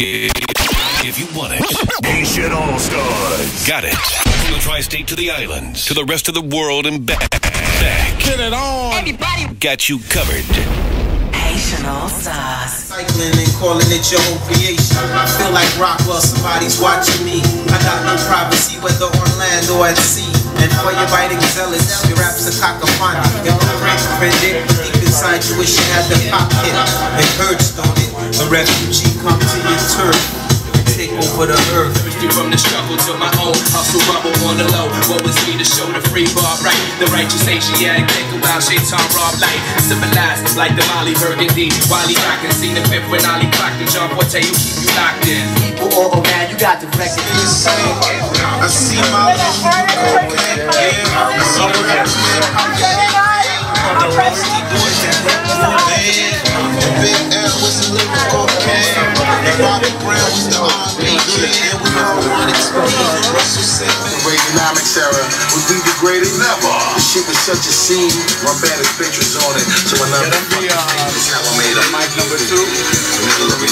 If you want it, Haitian All-StarZ. got it. From the tri-state to the islands, to the rest of the world and back. Get it on. Everybody Got you covered. Haitian All-StarZ. Cycling and calling it your own creation. I feel like Rockwell, somebody's watching me. I got no privacy, whether on land or at sea. And for your biting zealous, your raps are cacophony. Your friends predict, but deep inside you wish you had the pop hit. It hurts, don't it? A refugee come to your turf. Take over the earth. From the struggle to my own hustle bubble on the low. What was me to show the free bar right? The righteous Asiatic, think about Shaitan Rob light. Civilized like the Molly Burgundy. Wally I can see the fifth when Ali clocked and John Forte, you keep you locked in. People, oh man, you got the record. I see my little cocaine. I saw the man on the rusty boys that rap for band. And Big L was a little cocaine. And Bobby Brown was the R&B kid. And we all wanted to be Russell Simmons. The Reaganomics era would be degraded. Never. The shit was such a scene. One bad as pictures on it. So when I'm That'll be that's how I made it. mic number 2. So let me